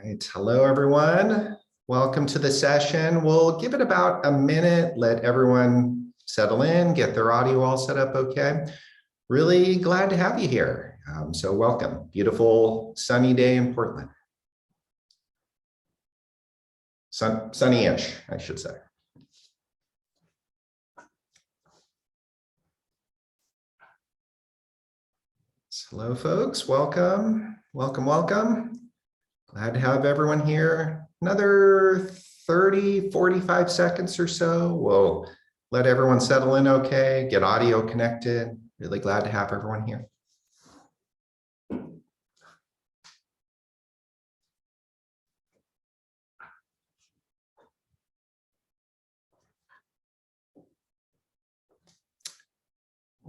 right. Hello, everyone. Welcome to the session. We'll give it about a minute, let everyone settle in, get their audio all set up okay. Really glad to have you here. So welcome. Beautiful sunny day in Portland. Sunny-ish, I should say. Hello, folks. Welcome, welcome, welcome. Glad to have everyone here. Another 30, 45 seconds or so. We'll let everyone settle in okay, get audio connected. Really glad to have everyone here.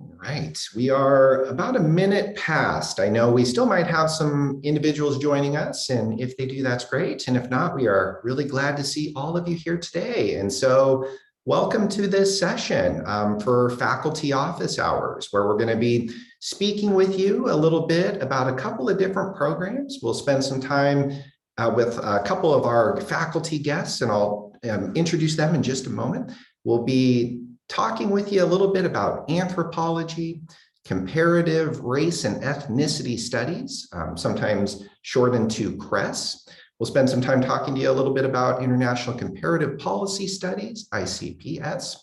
All right, we are about a minute past. I know we still might have some individuals joining us, and if they do, that's great. And if not, we are really glad to see all of you here today. And so welcome to this session for faculty office hours, where we're going to be speaking with you a little bit about a couple of different programs. We'll spend some time with a couple of our faculty guests, and I'll introduce them in just a moment. We'll be talking with you a little bit about anthropology, comparative race and ethnicity studies, sometimes shortened to CRES. We'll spend some time talking to you a little bit about international comparative policy studies, ICPS,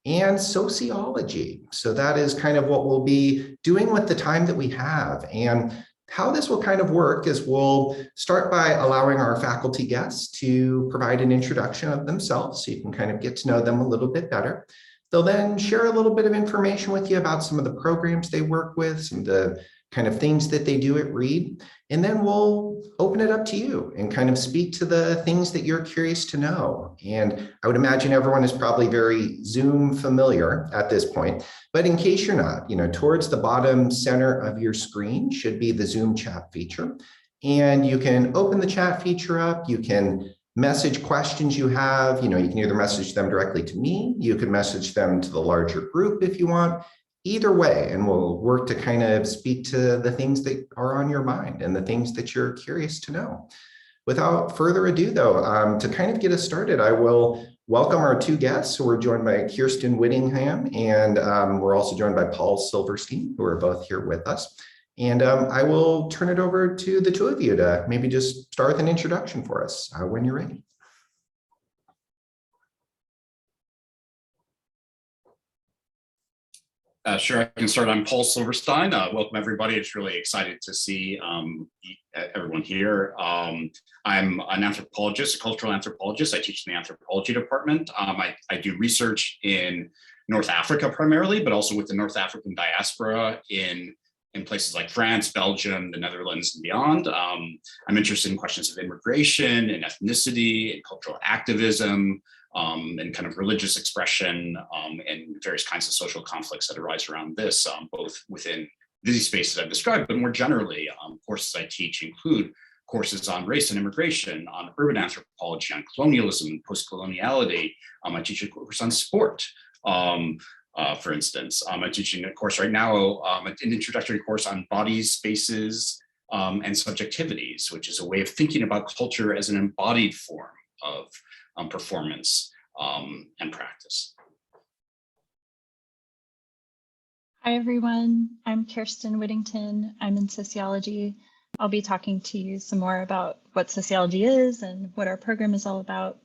and sociology. So that is kind of what we'll be doing with the time that we have. And how this will kind of work is we'll start by allowing our faculty guests to provide an introduction of themselves, so you can kind of get to know them a little bit better. They'll then share a little bit of information with you about some of the programs they work with, some of the kind of things that they do at Reed, and then we'll open it up to you and kind of speak to the things that you're curious to know. And I would imagine everyone is probably very Zoom familiar at this point, but in case you're not, towards the bottom center of your screen should be the Zoom chat feature. And you can open the chat feature up, you can message questions you have. You can either message them directly to me, you can message them to the larger group if you want. Either way, and we'll work to kind of speak to the things that are on your mind and the things that you're curious to know. Without further ado, though, to kind of get us started, I will welcome our two guests. So we're joined by Kirsten Whittington, and we're also joined by Paul Silverstein, who are both here with us. And I will turn it over to the two of you to maybe just start with an introduction for us when you're ready. Sure, I can start. I'm Paul Silverstein. Welcome, everybody. It's really excited to see everyone here. I'm an anthropologist, a cultural anthropologist. I teach in the anthropology department. I do research in North Africa primarily, but also with the North African diaspora in places like France, Belgium, the Netherlands, and beyond. I'm interested in questions of immigration and ethnicity and cultural activism, and kind of religious expression, and various kinds of social conflicts that arise around this, both within busy spaces I've described, but more generally, courses I teach include courses on race and immigration, on urban anthropology, on colonialism and post-coloniality. I teach a course on sport. For instance, I'm teaching a course right now, an introductory course on bodies, spaces, and subjectivities, which is a way of thinking about culture as an embodied form of performance and practice. Hi, everyone. I'm Kirsten Whittington. I'm in sociology. I'll be talking to you some more about what sociology is and what our program is all about.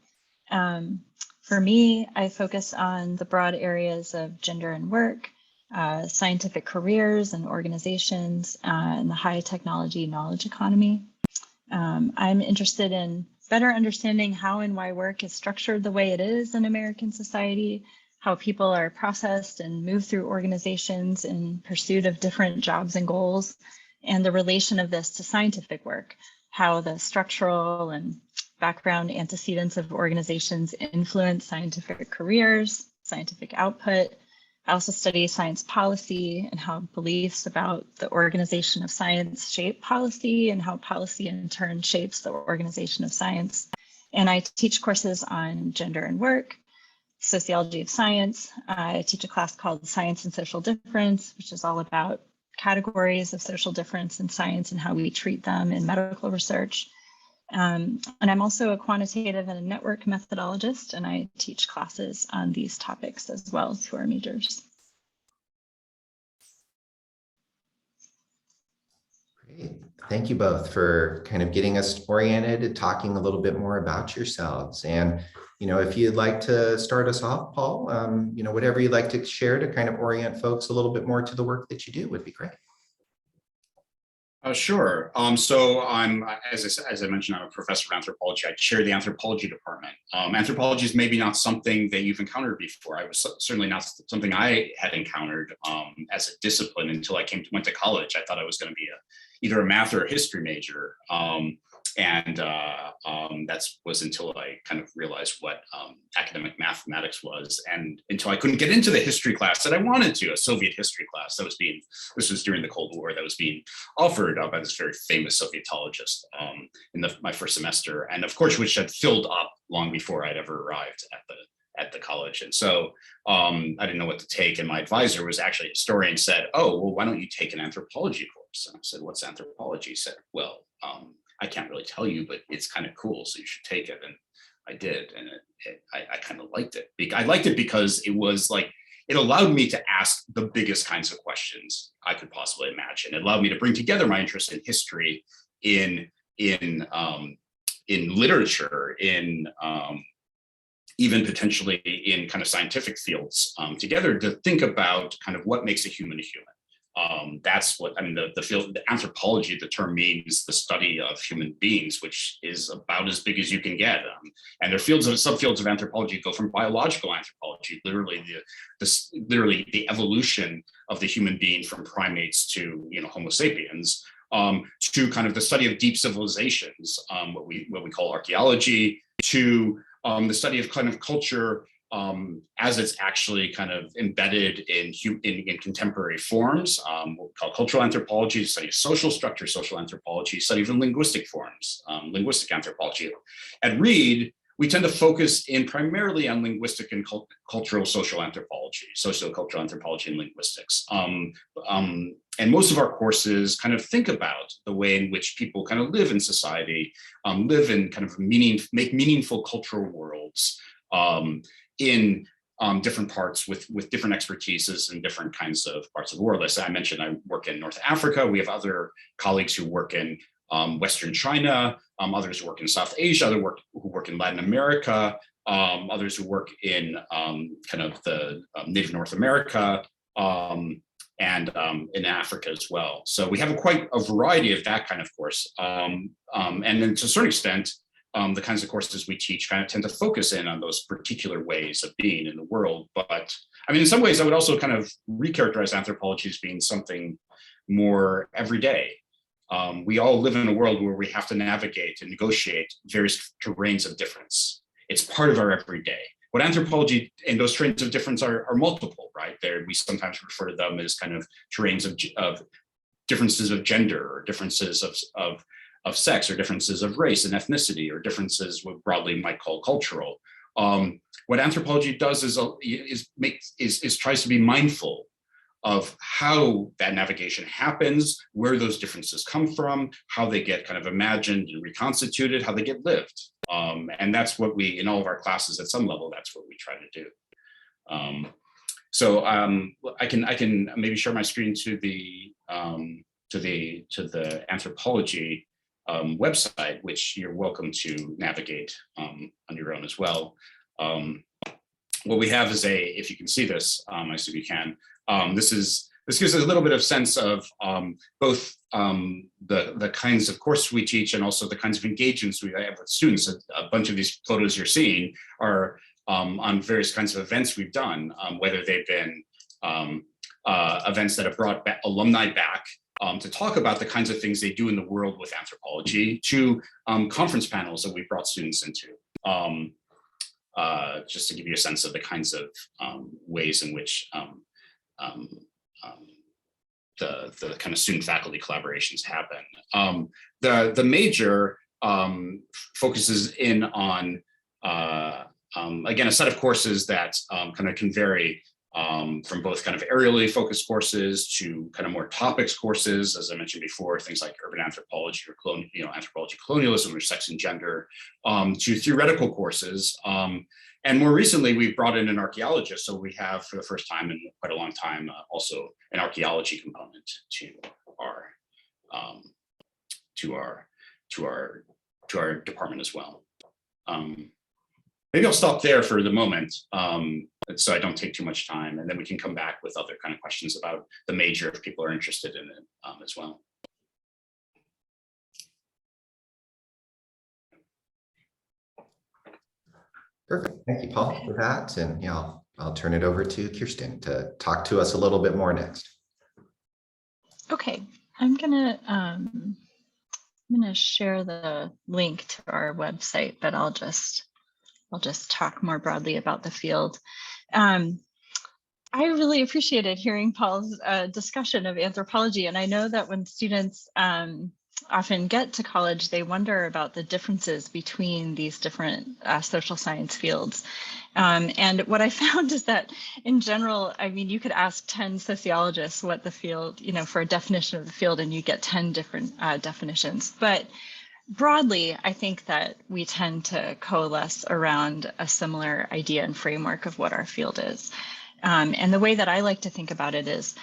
For me, I focus on the broad areas of gender and work, scientific careers and organizations, and the high technology knowledge economy. I'm interested in better understanding how and why work is structured the way it is in American society, how people are processed and move through organizations in pursuit of different jobs and goals, and the relation of this to scientific work, how the structural and background antecedents of organizations influence scientific careers, scientific output. I also study science policy and how beliefs about the organization of science shape policy, and how policy in turn shapes the organization of science. And I teach courses on gender and work, sociology of science. I teach a class called Science and Social Difference, which is all about categories of social difference in science and how we treat them in medical research. And I'm also a quantitative and a network methodologist, and I teach classes on these topics as well to our majors. Great. Thank you both for kind of getting us oriented and talking a little bit more about yourselves. And, if you'd like to start us off, Paul, whatever you'd like to share to kind of orient folks a little bit more to the work that you do would be great. Sure. So I'm, as I mentioned, I'm a professor of anthropology. I chair the anthropology department. Anthropology is maybe not something that you've encountered before. I was certainly not something I had encountered as a discipline until I went to college. I thought I was going to be either a math or a history major. That was until I kind of realized what academic mathematics was, and until I couldn't get into the history class that I wanted to, a Soviet history class this was during the Cold War, that was being offered by this very famous Sovietologist in my first semester, and of course, which had filled up long before I'd ever arrived at the college. And so I didn't know what to take, and my advisor was actually a historian, said, "Oh, well, why don't you take an anthropology course?" And I said, "What's anthropology?" He said, "Well, I can't really tell you, but it's kind of cool, so you should take it." And I did, and I kind of liked it. I liked it because it was like, it allowed me to ask the biggest kinds of questions I could possibly imagine. It allowed me to bring together my interest in history, in literature, in even potentially in kind of scientific fields together, to think about kind of what makes a human a human. That's what, I mean, the field, the anthropology, the term means the study of human beings, which is about as big as you can get. And there are subfields of anthropology go from biological anthropology, literally the evolution of the human being from primates to, Homo sapiens, to kind of the study of deep civilizations, what we call archaeology, to the study of kind of culture as it's actually kind of embedded in contemporary forms, what we call cultural anthropology, study of social structure, social anthropology, study of linguistic forms, linguistic anthropology. At Reed, we tend to focus primarily on linguistic and cultural social anthropology, sociocultural anthropology and linguistics. And most of our courses kind of think about the way in which people kind of live in society, live in kind of make meaningful cultural worlds, in different parts with different expertises in different kinds of parts of the world. As I mentioned, I work in North Africa. We have other colleagues who work in Western China, others who work in South Asia, who work in Latin America, others who work in kind of the native North America, and in Africa as well. So we have quite a variety of that kind of course. And then to a certain extent, the kinds of courses we teach kind of tend to focus in on those particular ways of being in the world. But I mean, in some ways, I would also kind of recharacterize anthropology as being something more everyday. We all live in a world where we have to navigate and negotiate various terrains of difference. It's part of our everyday. What anthropology and those terrains of difference are multiple, right? We sometimes refer to them as kind of terrains of differences of gender, or differences of sex, or differences of race and ethnicity, or differences what broadly might call cultural. What anthropology does is tries to be mindful of how that navigation happens, where those differences come from, how they get kind of imagined and reconstituted, how they get lived. And that's what we, in all of our classes at some level, that's what we try to do. So I can maybe share my screen to the anthropology website, which you're welcome to navigate on your own as well. What we have is if you can see this, I assume you can. This gives us a little bit of sense of both the kinds of courses we teach and also the kinds of engagements we have with students. A bunch of these photos you're seeing are on various kinds of events we've done, whether they've been events that have brought alumni back to talk about the kinds of things they do in the world with anthropology, to conference panels that we've brought students into, just to give you a sense of the kinds of ways in which the kind of student-faculty collaborations happen. The major focuses in on, again, a set of courses that kind of can vary from both kind of areally focused courses to kind of more topics courses, as I mentioned before, things like urban anthropology or anthropology colonialism or sex and gender, to theoretical courses. And more recently, we've brought in an archaeologist. So we have, for the first time in quite a long time, also an archaeology component to our department as well. Maybe I'll stop there for the moment, so I don't take too much time, and then we can come back with other kind of questions about the major if people are interested in it as well. Perfect. Thank you, Paul, for that. And yeah, I'll turn it over to Kjersten to talk to us a little bit more next. Okay, I'm gonna share the link to our website, but I'll just talk more broadly about the field. I really appreciated hearing Paul's discussion of anthropology, and I know that when students often get to college, they wonder about the differences between these different social science fields. And what I found is that in general, I mean, you could ask 10 sociologists what the field, for a definition of the field, and you get 10 different definitions. But broadly, I think that we tend to coalesce around a similar idea and framework of what our field is. And the way that I like to think about it is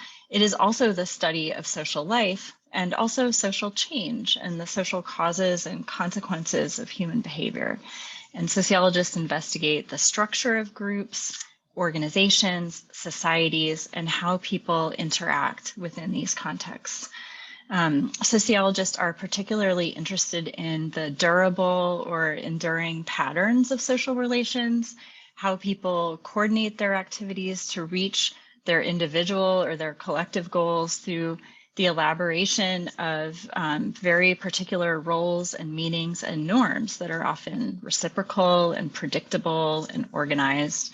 also the study of social life and also social change and the social causes and consequences of human behavior. And sociologists investigate the structure of groups, organizations, societies, and how people interact within these contexts. Sociologists are particularly interested in the durable or enduring patterns of social relations, how people coordinate their activities to reach their individual or their collective goals through the elaboration of very particular roles and meanings and norms that are often reciprocal and predictable and organized.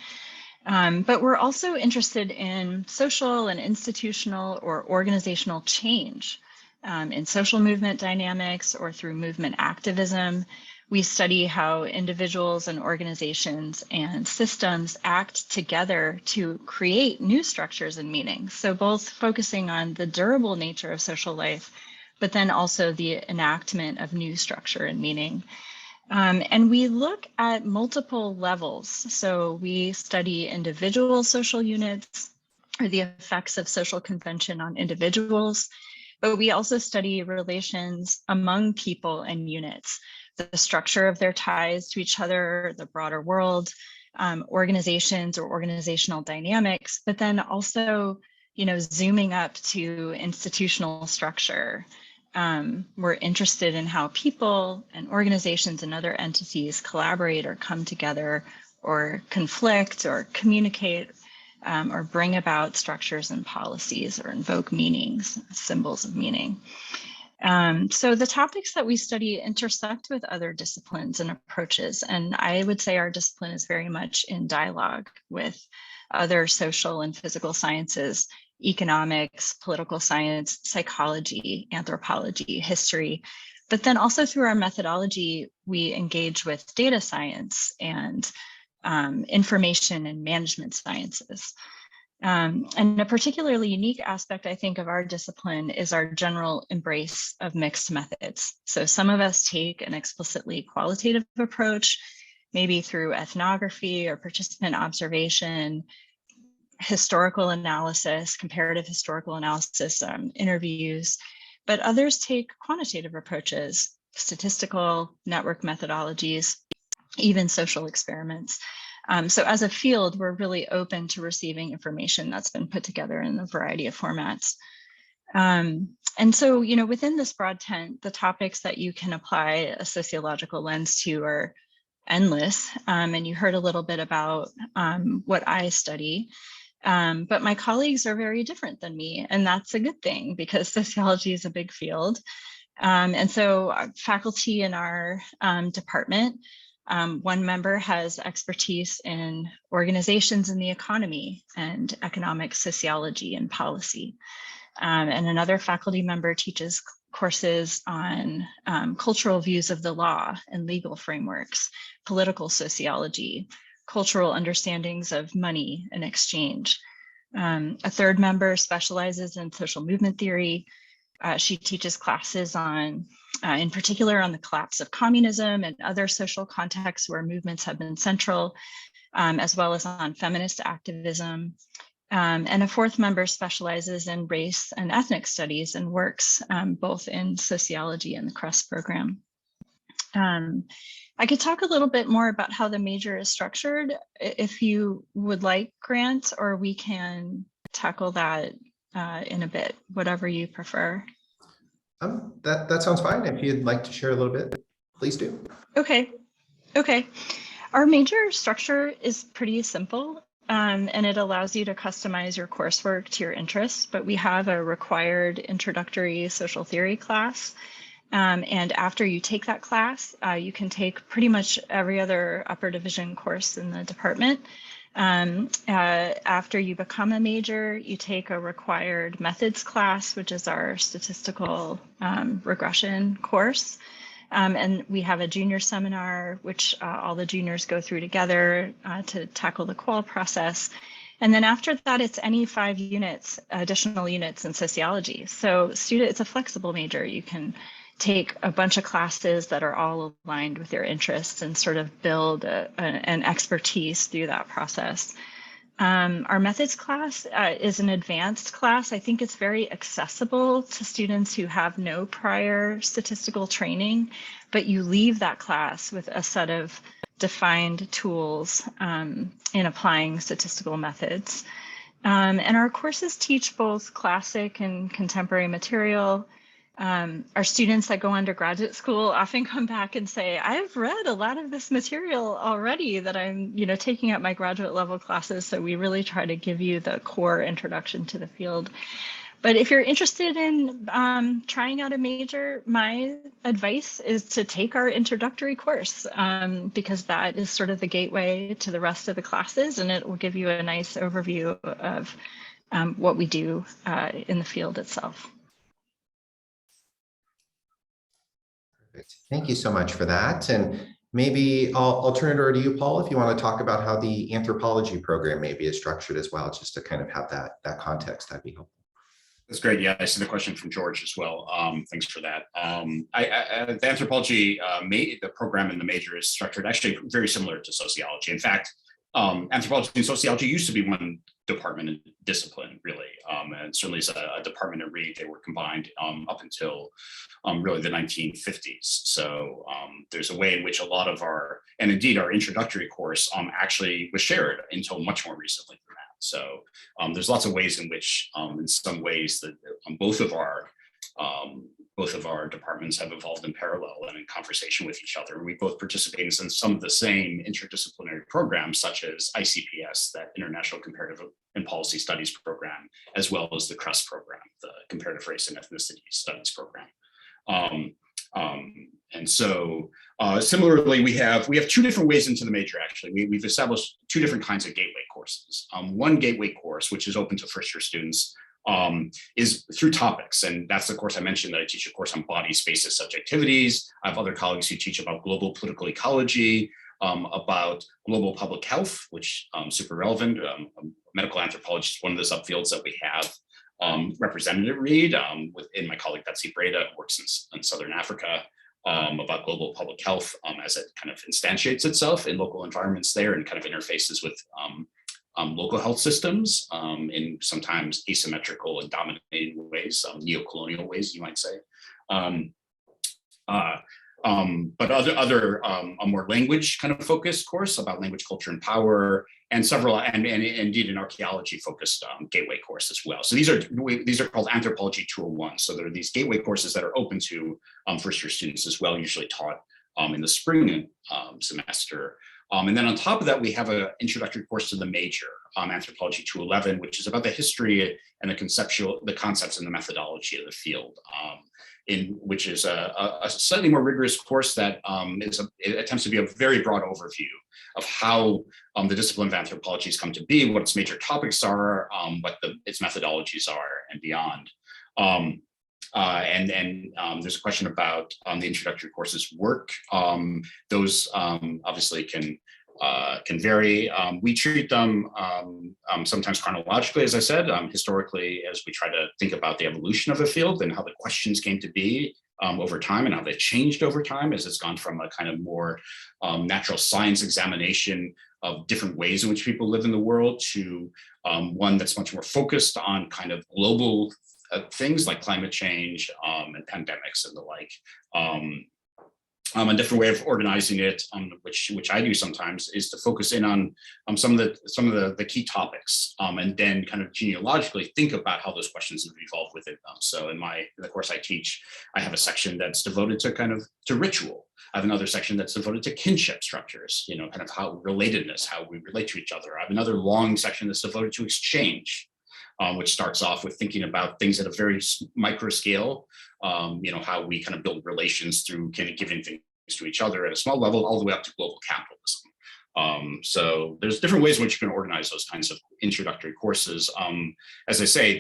But we're also interested in social and institutional or organizational change in social movement dynamics or through movement activism. We study how individuals and organizations and systems act together to create new structures and meanings. So both focusing on the durable nature of social life, but then also the enactment of new structure and meaning. And we look at multiple levels. So we study individual social units or the effects of social convention on individuals, but we also study relations among people and units, the structure of their ties to each other, the broader world, organizations or organizational dynamics, but then also, zooming up to institutional structure. We're interested in how people and organizations and other entities collaborate or come together or conflict or communicate or bring about structures and policies or invoke meanings, symbols of meaning. So the topics that we study intersect with other disciplines and approaches, and I would say our discipline is very much in dialogue with other social and physical sciences, economics, political science, psychology, anthropology, history, but then also through our methodology, we engage with data science and information and management sciences. And a particularly unique aspect, I think, of our discipline is our general embrace of mixed methods. So some of us take an explicitly qualitative approach, maybe through ethnography or participant observation, historical analysis, comparative historical analysis, interviews, but others take quantitative approaches, statistical, network methodologies, even social experiments. So as a field, we're really open to receiving information that's been put together in a variety of formats. And so, within this broad tent, the topics that you can apply a sociological lens to are endless. And you heard a little bit about what I study. But my colleagues are very different than me, and that's a good thing because sociology is a big field. And so faculty in our department, one member has expertise in organizations in the economy and economic sociology and policy. And another faculty member teaches courses on cultural views of the law and legal frameworks, political sociology, cultural understandings of money and exchange. A third member specializes in social movement theory. She teaches classes on, in particular, on the collapse of communism and other social contexts where movements have been central, as well as on feminist activism. And a fourth member specializes in race and ethnic studies and works both in sociology and the CRES program. I could talk a little bit more about how the major is structured if you would like, Grant, or we can tackle that in a bit, whatever you prefer. That sounds fine. If you'd like to share a little bit, please do. Okay. Our major structure is pretty simple, and it allows you to customize your coursework to your interests, but we have a required introductory social theory class. And after you take that class, you can take pretty much every other upper division course in the department. After you become a major, you take a required methods class, which is our statistical regression course. And we have a junior seminar, which all the juniors go through together to tackle the qual process. And then after that, it's any 5 units, additional units in sociology. So it's a flexible major. You can take a bunch of classes that are all aligned with your interests and sort of build an expertise through that process. Our methods class is an advanced class. I think it's very accessible to students who have no prior statistical training, but you leave that class with a set of defined tools in applying statistical methods. And our courses teach both classic and contemporary material. Our students that go undergraduate school often come back and say, I've read a lot of this material already that I'm, taking at my graduate level classes. So we really try to give you the core introduction to the field. But if you're interested in trying out a major, my advice is to take our introductory course because that is sort of the gateway to the rest of the classes, and it will give you a nice overview of what we do in the field itself. Perfect. Thank you so much for that. And maybe I'll turn it over to you, Paul, if you want to talk about how the anthropology program maybe is structured as well, just to kind of have that context. That'd be helpful. That's great. Yeah, I see the question from George as well. Thanks for that. The anthropology, the program in the major is structured actually very similar to sociology. In fact, anthropology and sociology used to be one department and discipline, really. And certainly as a department at Reed, they were combined up until really the 1950s. So there's a way in which a lot of and indeed our introductory course actually was shared until much more recently than that. So there's lots of ways in which, in some ways, that both of our departments have evolved in parallel and in conversation with each other. We both participate in some of the same interdisciplinary programs, such as ICPS, that International Comparative and Policy Studies program, as well as the CRES program, the Comparative Race and Ethnicity Studies program. And so similarly, we have 2 different ways into the major, actually. We've established 2 different kinds of gateway courses. One gateway course, which is open to first-year students, is through topics. And that's the course I mentioned, that I teach a course on body, spaces, subjectivities. I have other colleagues who teach about global political ecology, about global public health, which is super relevant. Medical anthropology is one of the subfields that we have represented at Reed, within my colleague Betsy Breda, who works in Southern Africa, about global public health as it kind of instantiates itself in local environments there and kind of interfaces with local health systems in sometimes asymmetrical and dominating ways, neo-colonial ways, you might say. But a more language kind of focused course about language, culture, and power, and several, and indeed an archaeology focused gateway course as well. So these are called Anthropology 201. So there are these gateway courses that are open to first-year students as well, usually taught in the spring semester. And then on top of that, we have an introductory course to the major, Anthropology 211, which is about the history and the concepts and the methodology of the field, which is a slightly more rigorous course that it attempts to be a very broad overview of how the discipline of anthropology has come to be, what its major topics are, what its methodologies are, and beyond. There's a question about the introductory courses work. Those obviously can can vary. We treat them sometimes chronologically, as I said, historically, as we try to think about the evolution of a field and how the questions came to be over time and how they've changed over time as it's gone from a kind of more natural science examination of different ways in which people live in the world to one that's much more focused on kind of global things like climate change and pandemics and the like. A different way of organizing it, which I do sometimes, is to focus in on some of the key topics, and then kind of genealogically think about how those questions have evolved within them. So in the course I teach, I have a section that's devoted to ritual. I have another section that's devoted to kinship structures, kind of how relatedness, how we relate to each other. I have another long section that's devoted to exchange, which starts off with thinking about things at a very micro scale, how we kind of build relations through kind of giving things to each other at a small level, all the way up to global capitalism. So there's different ways in which you can organize those kinds of introductory courses. As I say,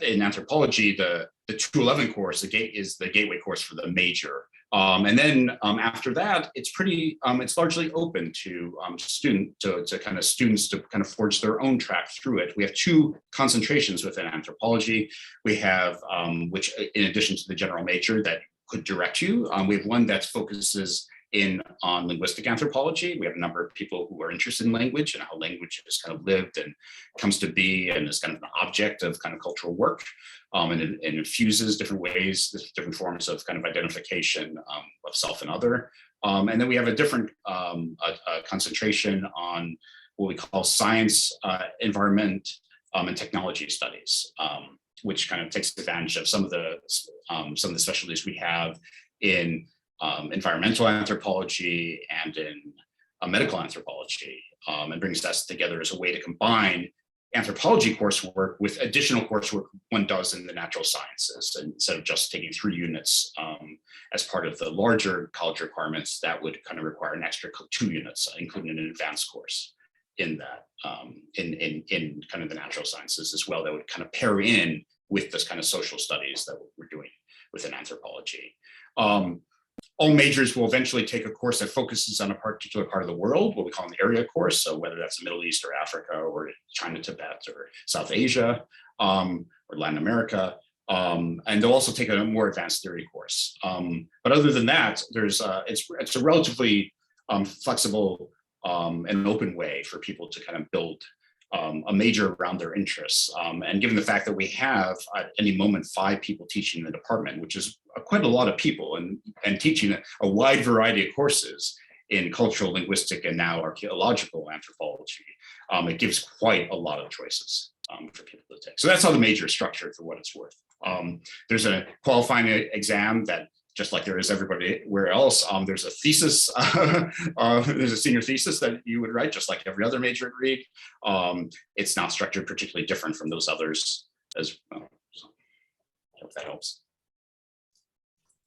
in anthropology, the 211 course is the gateway course for the major. And then after that, it's largely open to students to kind of forge their own track through it. We have two concentrations within anthropology. We have, which in addition to the general major that could direct you, we have one that focuses on linguistic anthropology. We have a number of people who are interested in language and how language is kind of lived and comes to be and is kind of an object of kind of cultural work. And it infuses different ways, different forms of kind of identification of self and other. And then we have a different concentration on what we call science, environment, and technology studies, which kind of takes advantage of some of the specialties we have in environmental anthropology and in medical anthropology, and brings us together as a way to combine anthropology coursework with additional coursework one does in the natural sciences, instead of just taking 3 units as part of the larger college requirements that would kind of require an extra 2 units, including an advanced course in that, in kind of the natural sciences as well, that would kind of pair in with this kind of social studies that we're doing within anthropology. All majors will eventually take a course that focuses on a particular part of the world, what we call an area course. So whether that's the Middle East or Africa or China, Tibet or South Asia or Latin America. And they'll also take a more advanced theory course. But other than that, it's a relatively flexible and open way for people to kind of build a major around their interests. And given the fact that we have at any moment 5 people teaching in the department, which is quite a lot of people, and teaching a wide variety of courses in cultural, linguistic, and now archaeological anthropology, it gives quite a lot of choices for people to take. So that's how the major is structured, for what it's worth. There's a qualifying exam that, just like there is everywhere else, there's a thesis, there's a senior thesis that you would write, just like every other major at Reed. It's not structured particularly different from those others as well. So I hope that helps.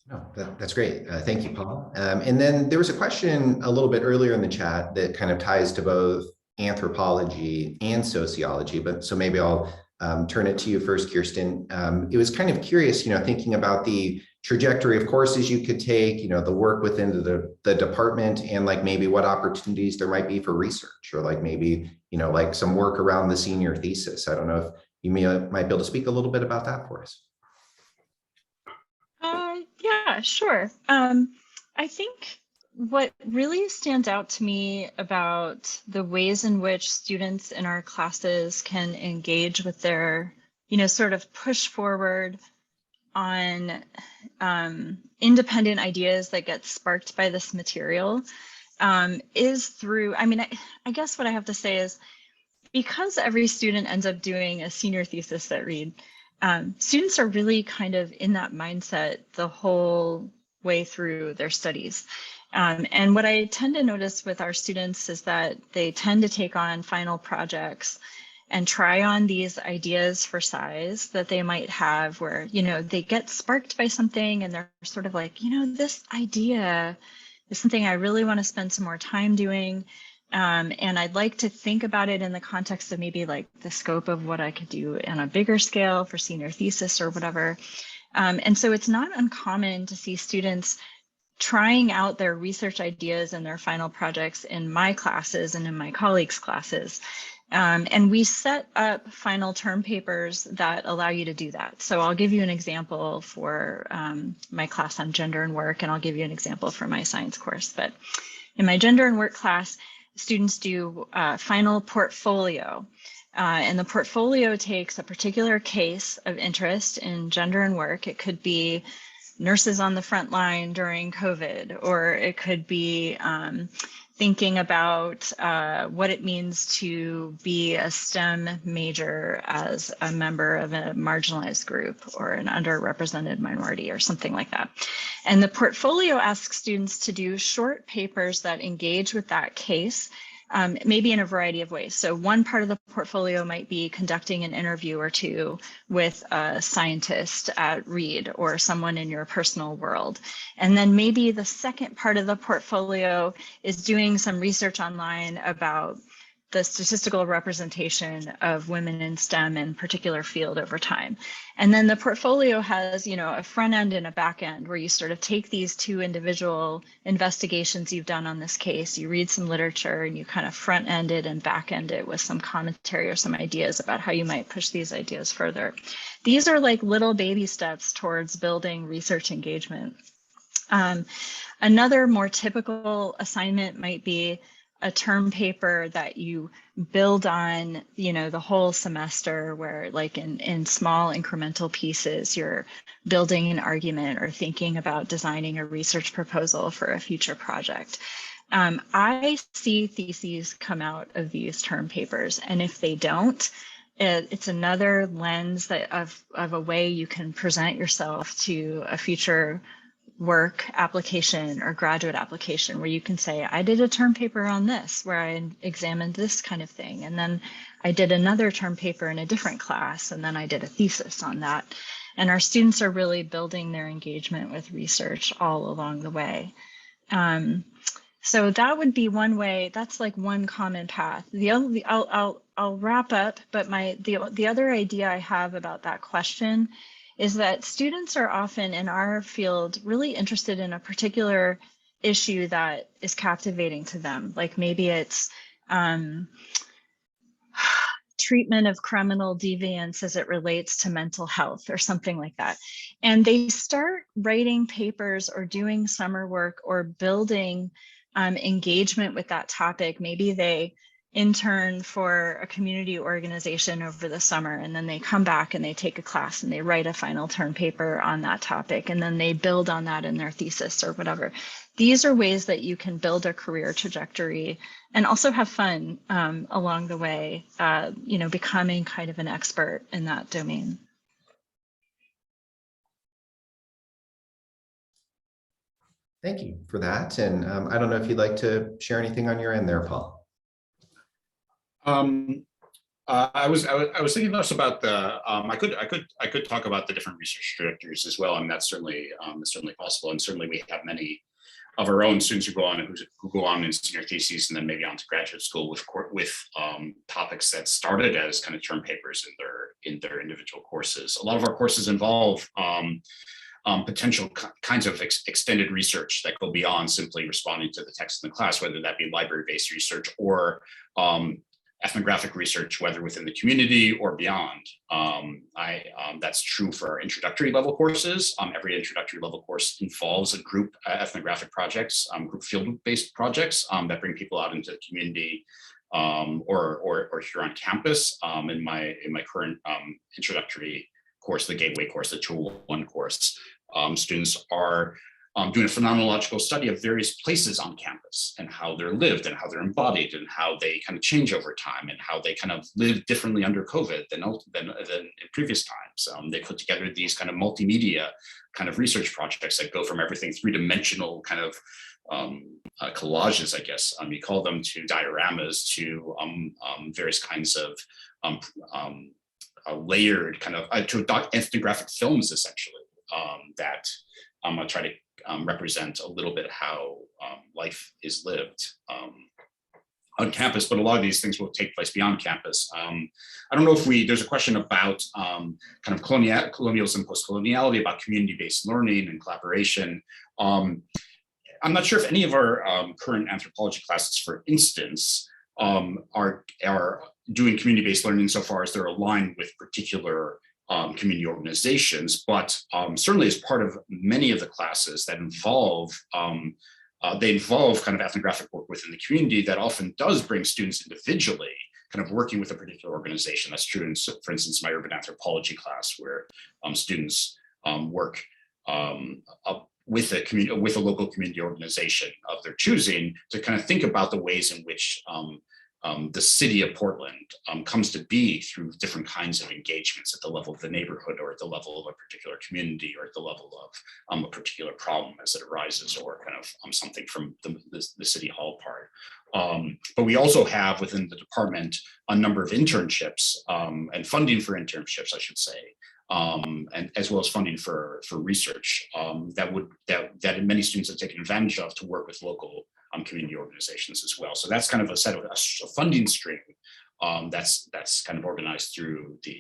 No, that's great. Thank you, Paul. And then there was a question a little bit earlier in the chat that kind of ties to both anthropology and sociology, but so maybe I'll turn it to you first, Kjersten. It was kind of curious, thinking about the trajectory of courses you could take, the work within the department, and like maybe what opportunities there might be for research, or like maybe, like some work around the senior thesis. I don't know if you might be able to speak a little bit about that for us. Yeah, sure. I think what really stands out to me about the ways in which students in our classes can engage with their, sort of push forward on independent ideas that get sparked by this material is through, I guess what I have to say is, because every student ends up doing a senior thesis at Reed, students are really kind of in that mindset the whole way through their studies. And what I tend to notice with our students is that they tend to take on final projects and try on these ideas for size that they might have, where, they get sparked by something and they're sort of like, this idea is something I really want to spend some more time doing. And I'd like to think about it in the context of maybe like the scope of what I could do on a bigger scale for senior thesis or whatever. And so it's not uncommon to see students trying out their research ideas and their final projects in my classes and in my colleagues' classes. And we set up final term papers that allow you to do that. So I'll give you an example for my class on gender and work, and I'll give you an example for my science course. But in my gender and work class, students do final portfolio. And the portfolio takes a particular case of interest in gender and work. It could be nurses on the front line during COVID, or it could be thinking about what it means to be a STEM major as a member of a marginalized group or an underrepresented minority or something like that. And the portfolio asks students to do short papers that engage with that case, maybe in a variety of ways. So one part of the portfolio might be conducting an interview or two with a scientist at Reed or someone in your personal world. And then maybe the second part of the portfolio is doing some research online about the statistical representation of women in STEM in particular field over time. And then the portfolio has, a front end and a back end where you sort of take these two individual investigations you've done on this case, you read some literature and you kind of front end it and back end it with some commentary or some ideas about how you might push these ideas further. These are like little baby steps towards building research engagement. Another more typical assignment might be a term paper that you build on, the whole semester, where like in small incremental pieces, you're building an argument or thinking about designing a research proposal for a future project. I see theses come out of these term papers, and if they don't, it's another lens of a way you can present yourself to a future work application or graduate application, where you can say, I did a term paper on this, where I examined this kind of thing. And then I did another term paper in a different class, and then I did a thesis on that. And our students are really building their engagement with research all along the way. So that would be one way. That's like one common path. I'll wrap up, but the other idea I have about that question is that students are often in our field really interested in a particular issue that is captivating to them. Like maybe it's treatment of criminal deviance as it relates to mental health or something like that. And they start writing papers or doing summer work or building engagement with that topic. Maybe they intern for a community organization over the summer, and then they come back and they take a class and they write a final term paper on that topic, and then they build on that in their thesis or whatever. These are ways that you can build a career trajectory and also have fun along the way, becoming kind of an expert in that domain. Thank you for that. And I don't know if you'd like to share anything on your end there, Paul. I was thinking less about the. I could talk about the different research trajectories as well. I mean, that's certainly possible, and certainly we have many of our own students who go on in senior theses and then maybe on to graduate school with topics that started as kind of term papers in their individual courses. A lot of our courses involve potential kinds of extended research that go beyond simply responding to the text in the class, whether that be library-based research or ethnographic research, whether within the community or beyond. That's true for our introductory level courses. Every introductory level course involves a group ethnographic projects, group field-based projects that bring people out into the community or here on campus. In my current introductory course, the Gateway course, the 201 course, students are doing a phenomenological study of various places on campus and how they're lived and how they're embodied and how they kind of change over time and how they kind of live differently under COVID than in previous times. They put together these kind of multimedia kind of research projects that go from everything three-dimensional kind of collages, I guess you call them, to dioramas, to various kinds of layered kind of to ethnographic films, essentially, that I'm going to try to represent a little bit how life is lived on campus, but a lot of these things will take place beyond campus. I don't know if there's a question about kind of colonialism, post-coloniality, about community-based learning and collaboration. I'm not sure if any of our current anthropology classes, for instance, are doing community-based learning insofar as they're aligned with particular community organizations, but certainly as part of many of the classes that involve they involve kind of ethnographic work within the community that often does bring students individually kind of working with a particular organization. That's true in, for instance, my urban anthropology class, where students work with a local community organization of their choosing to kind of think about the ways in which the city of Portland comes to be through different kinds of engagements at the level of the neighborhood, or at the level of a particular community, or at the level of a particular problem as it arises, or kind of something from the city hall part. But we also have within the department a number of internships and funding for internships, I should say, and as well as funding for research that many students have taken advantage of to work with local community organizations as well. So that's kind of a funding stream that's kind of organized through the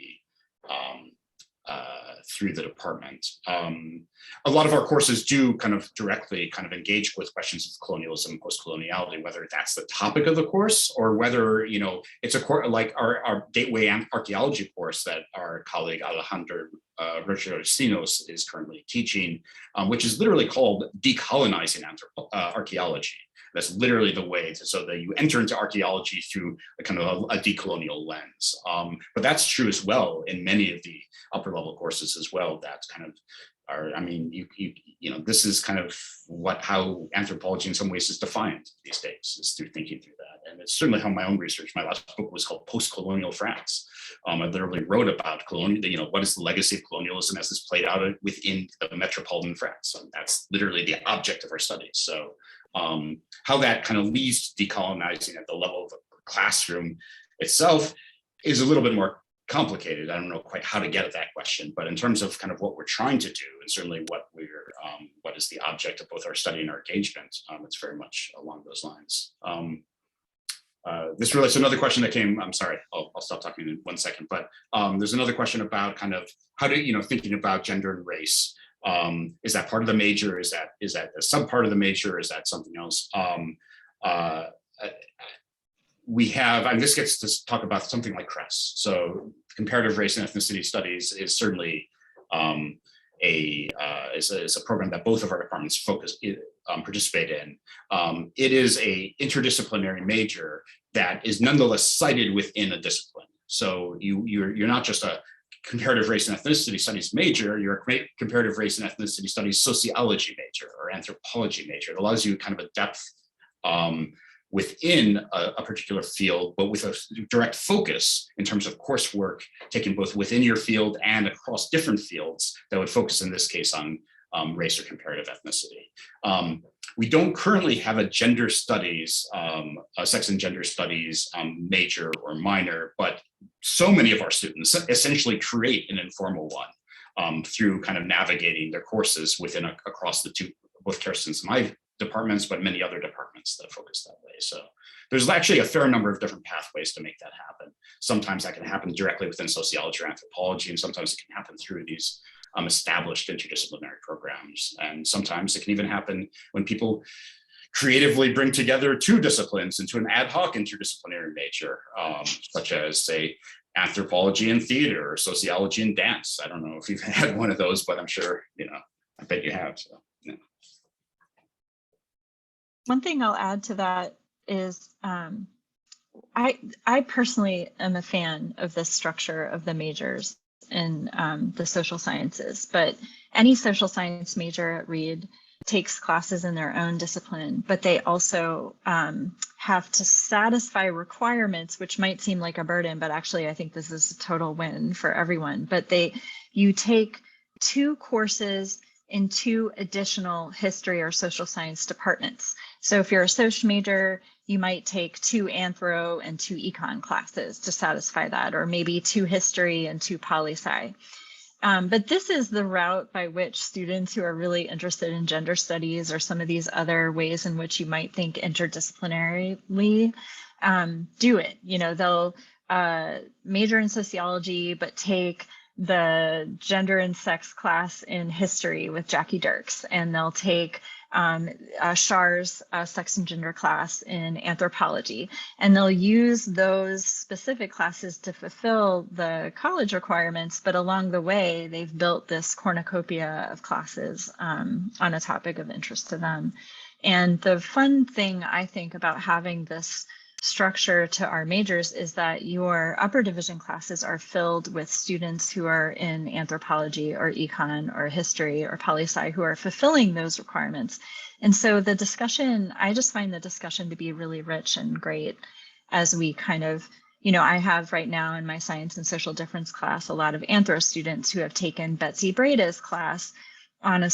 department. A lot of our courses do kind of directly kind of engage with questions of colonialism and post-coloniality, whether that's the topic of the course or whether, you know, it's a course like our Gateway Archaeology course that our colleague Alejandro Rocinos is currently teaching, which is literally called Decolonizing Archaeology. That's literally the way so that you enter into archaeology through a kind of a decolonial lens. But that's true as well in many of the upper level courses as well. That kind of are, I mean, you know, this is kind of how anthropology in some ways is defined these days, is through thinking through that. And it's certainly how my own research, my last book was called Post-Colonial France. I literally wrote about colonial, you know, what is the legacy of colonialism as this played out within the metropolitan France. And that's literally the object of our studies. So how that kind of leads to decolonizing at the level of the classroom itself is a little bit more complicated. I don't know quite how to get at that question, but in terms of kind of what we're trying to do, and certainly what is the object of both our study and our engagement, it's very much along those lines. This relates to another question that came. I'm sorry, I'll stop talking in 1 second, but there's another question about kind of how do, you know, thinking about gender and race. Is that part of the major? Is that a sub part of the major? Is that something else? We have, and this gets to talk about something like CRES. So comparative race and ethnicity studies is certainly is a program that both of our departments participate in. It is a interdisciplinary major that is nonetheless cited within a discipline. So you're not just a comparative race and ethnicity studies major, you're a comparative race and ethnicity studies sociology major or anthropology major. It allows you kind of a depth within a particular field, but with a direct focus in terms of coursework taken both within your field and across different fields that would focus in this case on race or comparative ethnicity. We don't currently have a gender studies, a sex and gender studies major or minor, but so many of our students essentially create an informal one through kind of navigating their courses within across the two, both Kjersten's and my departments, but many other departments that focus that way. So there's actually a fair number of different pathways to make that happen. Sometimes that can happen directly within sociology or anthropology, and sometimes it can happen through these established interdisciplinary programs. And sometimes it can even happen when people creatively bring together two disciplines into an ad hoc interdisciplinary major, such as, say, anthropology and theater or sociology and dance. I don't know if you've had one of those, but I'm sure, you know, I bet you have. So, yeah. One thing I'll add to that is I personally am a fan of the structure of the majors in the social sciences, but any social science major at Reed takes classes in their own discipline, but they also have to satisfy requirements, which might seem like a burden, but actually I think this is a total win for everyone. But you take 2 courses in 2 additional history or social science departments. So if you're a social major, you might take 2 anthro and 2 econ classes to satisfy that, or maybe 2 history and 2 poli-sci. But this is the route by which students who are really interested in gender studies or some of these other ways in which you might think interdisciplinarily do it. You know, they'll major in sociology, but take the gender and sex class in history with Jackie Dirks, and they'll take Shar's sex and gender class in anthropology. And they'll use those specific classes to fulfill the college requirements, but along the way, they've built this cornucopia of classes on a topic of interest to them. And the fun thing I think about having this structure to our majors is that your upper division classes are filled with students who are in anthropology or econ or history or poli-sci who are fulfilling those requirements. And so the discussion, I just find the discussion to be really rich and great as we kind of, you know, I have right now in my science and social difference class, a lot of anthro students who have taken Betsy Breda's class on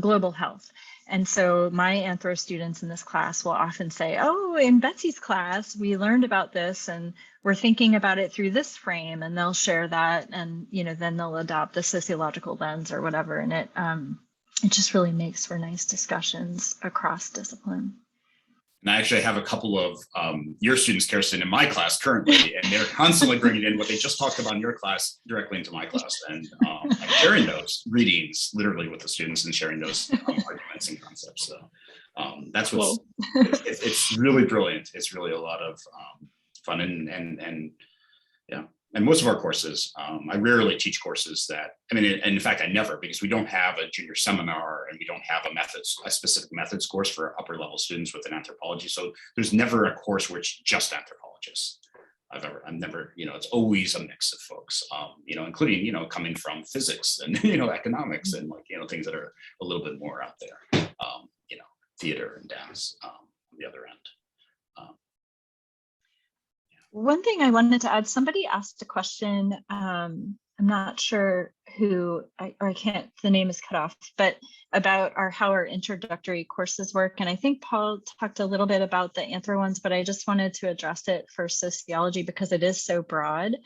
global health. And so my anthro students in this class will often say, oh, in Betsy's class, we learned about this and we're thinking about it through this frame, and they'll share that, and, you know, then they'll adopt the sociological lens or whatever. And it just really makes for nice discussions across discipline. And I actually have a couple of your students, Kjersten, in my class currently, and they're constantly bringing in what they just talked about in your class directly into my class, and I'm sharing those readings literally with the students and sharing those arguments and concepts. So that's what's, it's really brilliant. It's really a lot of fun, and yeah. And most of our courses, I rarely teach courses that, I mean, and in fact, I never, because we don't have a junior seminar and we don't have a specific methods course for upper level students within anthropology. So there's never a course where it's just anthropologists. I'm never, you know, it's always a mix of folks, you know, including, you know, coming from physics and, you know, economics and, like, you know, things that are a little bit more out there, you know, theater and dance on the other end. One thing I wanted to add, somebody asked a question, I'm not sure who, I can't, the name is cut off, but about how our introductory courses work. And I think Paul talked a little bit about the anthro ones, but I just wanted to address it for sociology because it is so broad.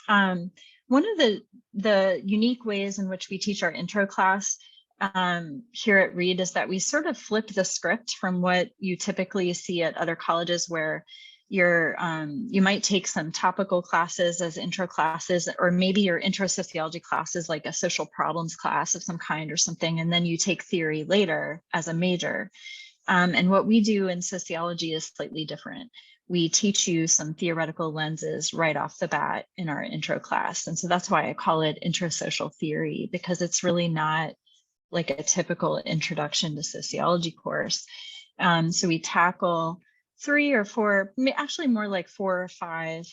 One of the unique ways in which we teach our intro class here at Reed is that we sort of flip the script from what you typically see at other colleges, where you might take some topical classes as intro classes, or maybe your intro sociology classes like a social problems class of some kind or something, and then you take theory later as a major. And what we do in sociology is slightly different. We teach you some theoretical lenses right off the bat in our intro class. And so that's why I call it intro social theory, because it's really not like a typical introduction to sociology course. So we tackle 3 or 4, actually more like 4 or 5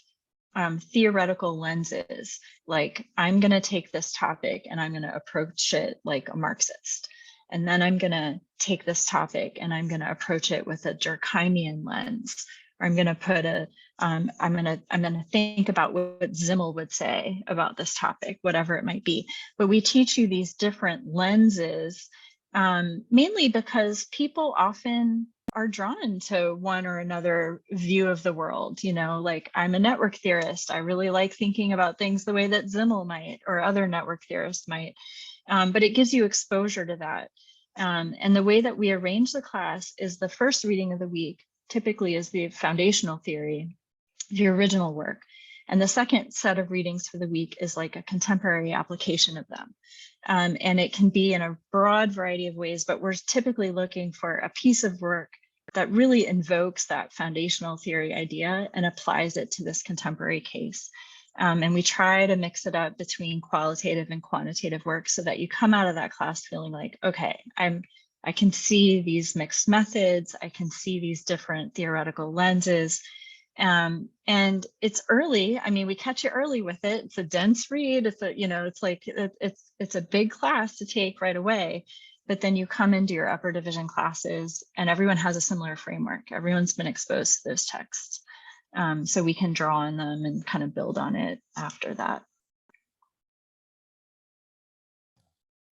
theoretical lenses. Like, I'm going to take this topic and I'm going to approach it like a Marxist. And then I'm going to take this topic and I'm going to approach it with a Durkheimian lens. Or I'm going to put I'm going to think about what Zimmel would say about this topic, whatever it might be. But we teach you these different lenses, mainly because people often are drawn to one or another view of the world. You know, like, I'm a network theorist. I really like thinking about things the way that Zimmel might, or other network theorists might. But it gives you exposure to that. And the way that we arrange the class is the first reading of the week typically is the foundational theory, the original work. And the second set of readings for the week is like a contemporary application of them. And it can be in a broad variety of ways, but we're typically looking for a piece of work that really invokes that foundational theory idea and applies it to this contemporary case. And we try to mix it up between qualitative and quantitative work so that you come out of that class feeling like, okay, I can see these mixed methods, I can see these different theoretical lenses. And it's early. I mean, we catch you early with it. It's a dense read. It's a, you know, it's like, it's a big class to take right away. But then you come into your upper division classes and everyone has a similar framework. Everyone's been exposed to those texts. So we can draw on them and kind of build on it after that.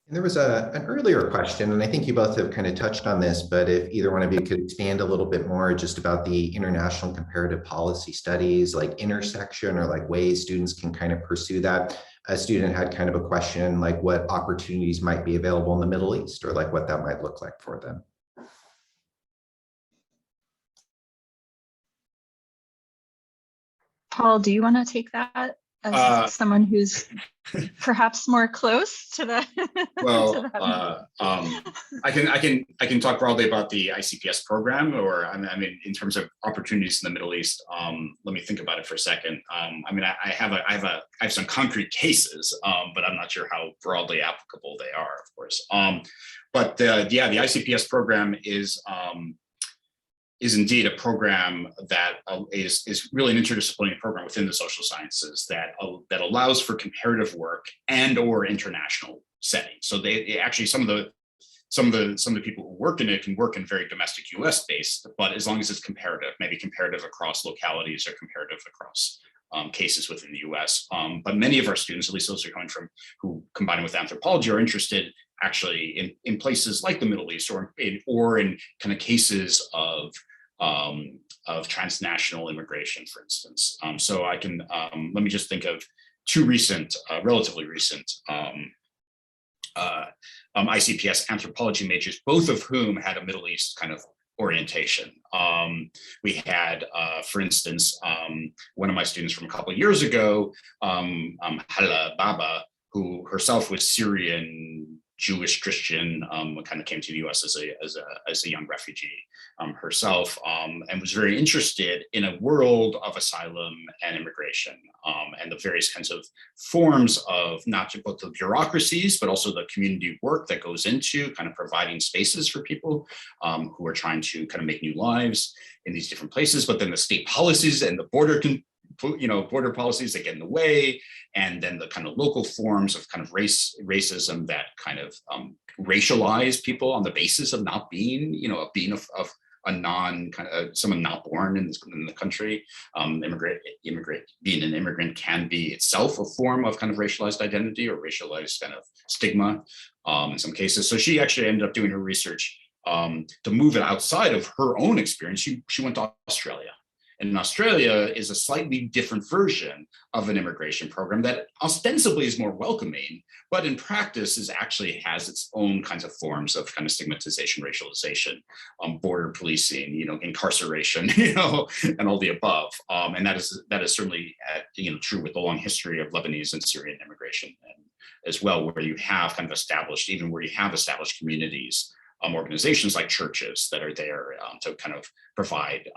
And there was an earlier question, and I think you both have kind of touched on this, but if either one of you could expand a little bit more just about the international comparative policy studies, like intersection or like ways students can kind of pursue that. A student had kind of a question like what opportunities might be available in the Middle East, or like what that might look like for them. Paul, do you want to take that? as someone who's perhaps more close to the Well, to that. I can talk broadly about the ICPS program, or I mean, in terms of opportunities in the Middle East. Let me think about it for a second. I mean, I have some concrete cases, but I'm not sure how broadly applicable they are, of course. But the ICPS program is indeed a program that is really an interdisciplinary program within the social sciences that allows for comparative work and or international settings. So they actually, some of the people who work in it can work in very domestic US based, but as long as it's comparative, maybe comparative across localities or comparative across cases within the US. But many of our students, at least those who are coming from, who combine with anthropology, are interested actually in places like the Middle East or in kind of cases of transnational immigration, for instance. So I can, let me just think of two recent, relatively recent ICPS anthropology majors, both of whom had a Middle East kind of orientation. We had, for instance, one of my students from a couple of years ago, Hala Baba, who herself was Syrian, Jewish Christian, kind of came to the US as a young refugee herself, and was very interested in a world of asylum and immigration, and the various kinds of forms of not just both the bureaucracies, but also the community work that goes into kind of providing spaces for people who are trying to kind of make new lives in these different places, but then the state policies and the border policies that get in the way, and then the kind of local forms of kind of racism that kind of racialize people on the basis of not being, of a non kind of someone not born in the country. Being an immigrant can be itself a form of kind of racialized identity or racialized kind of stigma in some cases. So she actually ended up doing her research to move it outside of her own experience. She went to Australia. And in Australia is a slightly different version of an immigration program that ostensibly is more welcoming, but in practice actually has its own kinds of forms of kind of stigmatization, racialization, border policing, incarceration, and all the above. And that is certainly true with the long history of Lebanese and Syrian immigration, and as well, where you have kind of established communities. Organizations like churches that are there to kind of provide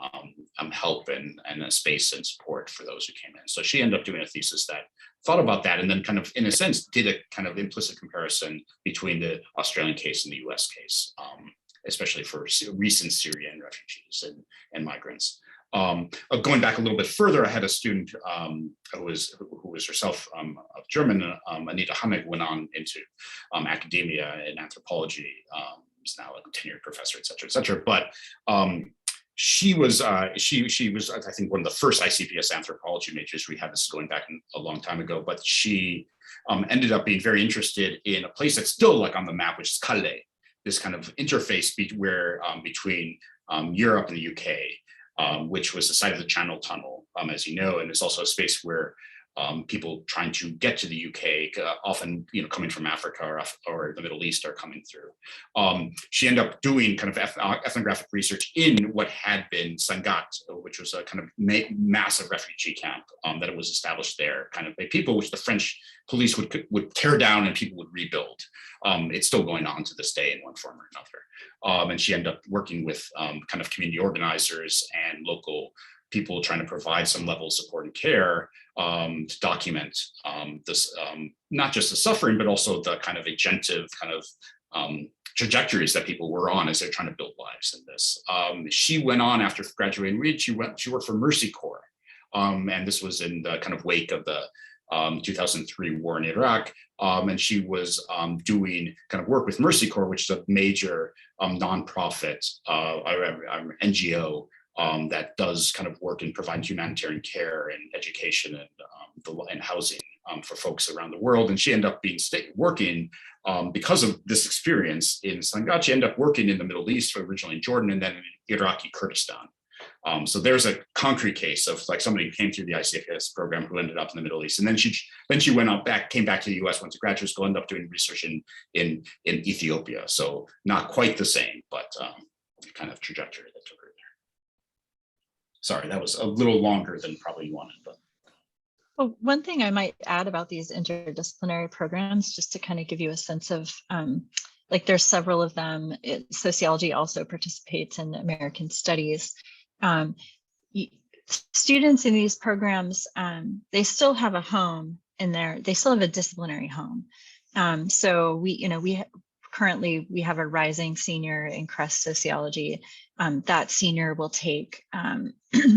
help and a space and support for those who came in. So she ended up doing a thesis that thought about that, and then kind of, in a sense, did a kind of implicit comparison between the Australian case and the US case, especially for recent Syrian refugees and migrants. Going back a little bit further, I had a student who was herself of German, Anita Hamig, went on into academia in anthropology. Is now a tenured professor, et cetera, but she was I think one of the first ICPS anthropology majors we had. This is going back a long time ago, but she ended up being very interested in a place that's still like on the map, which is Calais, this kind of interface between Europe and the UK, which was the site of the Channel Tunnel, as you know, and it's also a space where people trying to get to the UK, often coming from Africa or the Middle East, are coming through. She ended up doing kind of ethnographic research in what had been Sangatte, which was a kind of massive refugee camp that was established there, kind of by people which the French police would tear down and people would rebuild. It's still going on to this day in one form or another. And she ended up working with kind of community organizers and local people trying to provide some level of support and care to document this, not just the suffering, but also the kind of agentive kind of trajectories that people were on as they're trying to build lives in this. She went on after graduating Reed, she worked for Mercy Corps. And this was in the kind of wake of the 2003 war in Iraq. And she was doing kind of work with Mercy Corps, which is a major nonprofit NGO that does kind of work in providing humanitarian care and education and housing for folks around the world. And she ended up working because of this experience in Sangatte. She ended up working in the Middle East, originally in Jordan, and then in Iraqi Kurdistan. So there's a concrete case of like somebody who came through the ICPS program who ended up in the Middle East, and then she came back to the U.S., went to graduate school, ended up doing research in Ethiopia. So not quite the same, but kind of trajectory that took her there. Sorry, that was a little longer than probably you wanted, but. Oh, one thing I might add about these interdisciplinary programs, just to kind of give you a sense of, like there's several of them. Sociology also participates in American Studies. Students in these programs, they still have a home in there. They still have a disciplinary home. So we currently have a rising senior in CRES Sociology. That senior will take,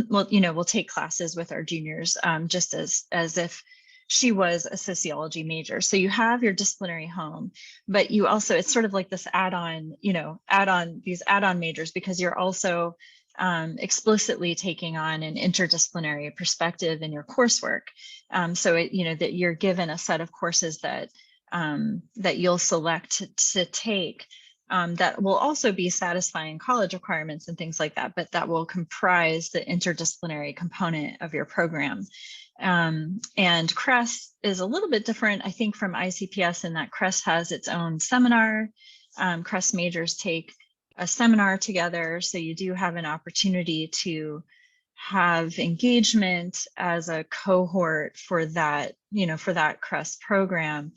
we'll take classes with our juniors, just as if she was a sociology major. So you have your disciplinary home, but you also, it's sort of like this add-on majors, because you're also explicitly taking on an interdisciplinary perspective in your coursework. So that you're given a set of courses that you'll select to take, that will also be satisfying college requirements and things like that, but that will comprise the interdisciplinary component of your program. And CRES is a little bit different, I think, from ICPS, in that CRES has its own seminar. CRES majors take a seminar together, so you do have an opportunity to have engagement as a cohort for that, for that CRES program.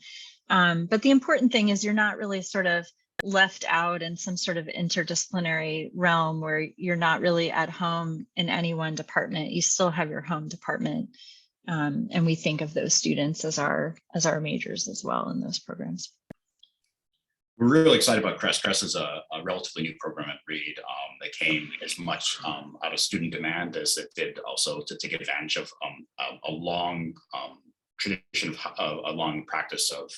But the important thing is you're not really sort of left out in some sort of interdisciplinary realm where you're not really at home in any one department. You still have your home department. And we think of those students as our majors as well in those programs. We're really excited about CRES. CRES is a relatively new program at Reed that came as much out of student demand as it did also to take advantage of a long tradition of a long practice of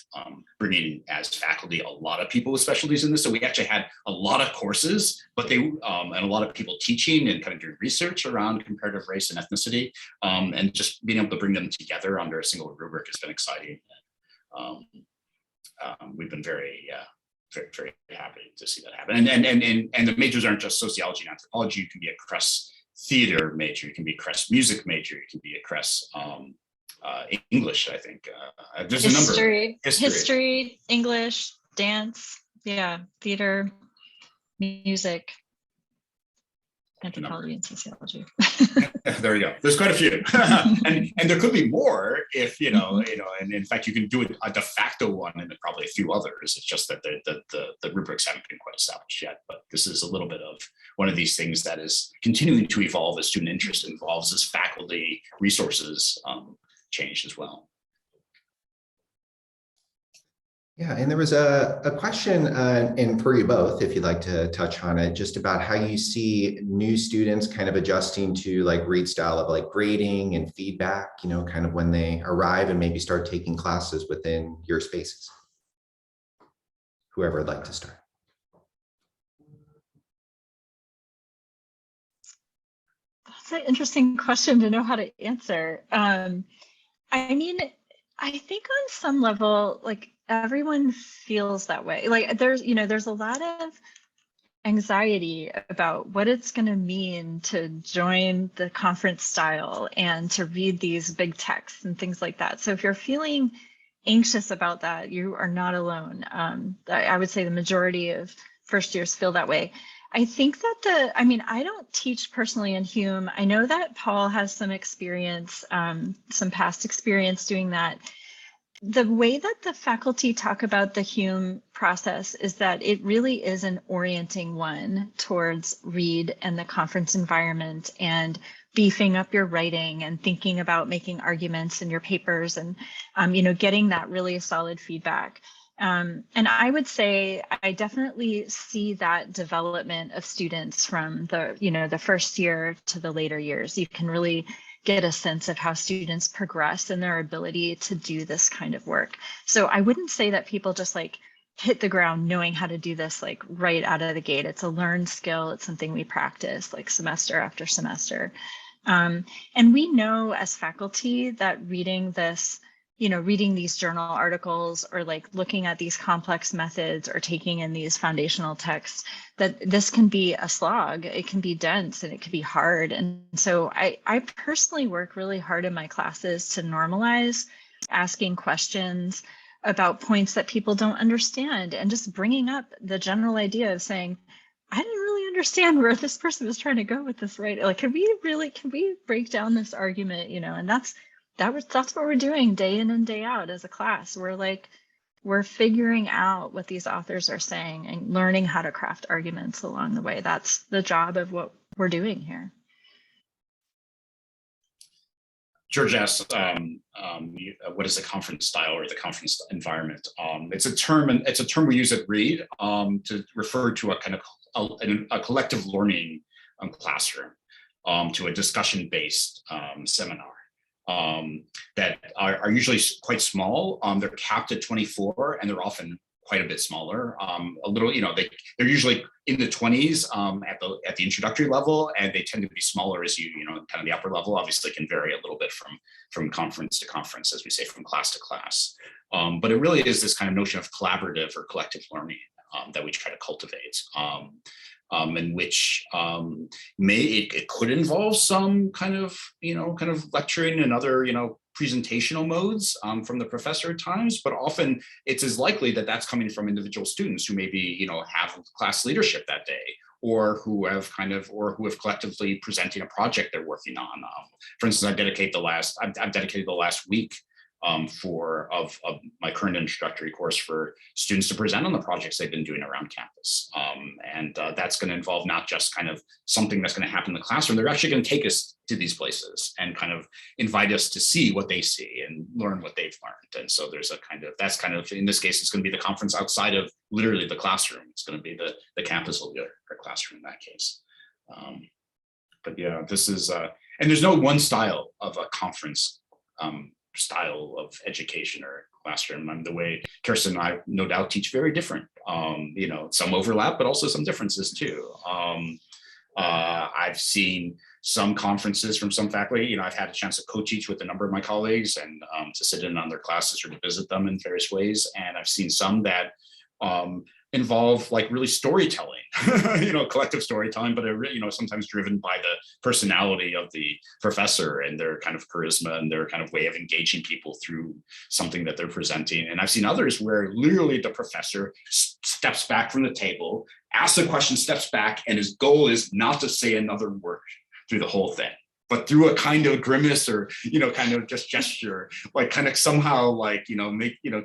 bringing as faculty a lot of people with specialties in this. So we actually had a lot of courses, but they and a lot of people teaching and kind of doing research around comparative race and ethnicity, and just being able to bring them together under a single rubric has been exciting. We've been very happy to see that happen. And the majors aren't just sociology and anthropology. You can be a CRES theater major, you can be a CRES music major, you can be a CRES English, I think. There's a number. History, English, dance, theater, music, anthropology, and sociology. There you go. There's quite a few, and there could be more if and in fact you can do a de facto one and probably a few others. It's just that the rubrics haven't been quite established yet. But this is a little bit of one of these things that is continuing to evolve as student interest evolves, as faculty resources changed as well. Yeah, and there was a question, and for you both, if you'd like to touch on it, just about how you see new students kind of adjusting to like Reed style of like grading and feedback, kind of when they arrive and maybe start taking classes within your spaces. Whoever would like to start. That's an interesting question to know how to answer. I mean, I think on some level, like everyone feels that way. Like there's a lot of anxiety about what it's going to mean to join the conference style and to read these big texts and things like that. So if you're feeling anxious about that, you are not alone. I would say the majority of first years feel that way. I think that I don't teach personally in Hume. I know that Paul has some experience, some past experience doing that. The way that the faculty talk about the Hume process is that it really is an orienting one towards Reed and the conference environment and beefing up your writing and thinking about making arguments in your papers and, getting that really solid feedback. And I would say I definitely see that development of students from the first year to the later years. You can really get a sense of how students progress in their ability to do this kind of work. So I wouldn't say that people just like hit the ground knowing how to do this like right out of the gate. It's a learned skill. It's something we practice like semester after semester. And we know as faculty that reading these journal articles or like looking at these complex methods or taking in these foundational texts, that this can be a slog. It can be dense and it can be hard. And so I personally work really hard in my classes to normalize asking questions about points that people don't understand and just bringing up the general idea of saying, I didn't really understand where this person was trying to go with this, right? Like, can we break down this argument, and that's what we're doing day in and day out as a class. We're figuring out what these authors are saying and learning how to craft arguments along the way. That's the job of what we're doing here. George asked, what is the conference style or the conference environment? It's a term we use at Reed to refer to a kind of a collective learning classroom, to a discussion-based seminar that are usually quite small. They're capped at 24, and they're often quite a bit smaller. A little, they're usually in the 20s at the introductory level, and they tend to be smaller as kind of the upper level. Obviously, can vary a little bit from conference to conference, as we say, from class to class. But it really is this kind of notion of collaborative or collective learning that we try to cultivate. In which it could involve some kind of lecturing and other presentational modes from the professor at times, but often it's as likely that that's coming from individual students who maybe have class leadership that day, or who have collectively presenting a project they're working on. For instance, I've dedicated the last week of my current introductory course for students to present on the projects they've been doing around campus. And that's going to involve not just kind of something that's going to happen in the classroom. They're actually going to take us to these places and kind of invite us to see what they see and learn what they've learned. And so there's that's kind of, in this case, it's going to be the conference outside of literally the classroom. It's going to be the campus will be our classroom in that case. But yeah, this is, and there's no one style of a conference style of education or classroom. The way Kjersten and I no doubt teach very different. Some overlap, but also some differences too. I've seen some conferences from some faculty. I've had a chance to co-teach with a number of my colleagues and to sit in on their classes or to visit them in various ways. And I've seen some that involve like really storytelling, collective storytelling, but are really, sometimes driven by the personality of the professor and their kind of charisma and their kind of way of engaging people through something that they're presenting. And I've seen others where literally the professor steps back from the table, asks a question, steps back, and his goal is not to say another word through the whole thing, but through a kind of grimace or, kind of just gesture, like kind of somehow like,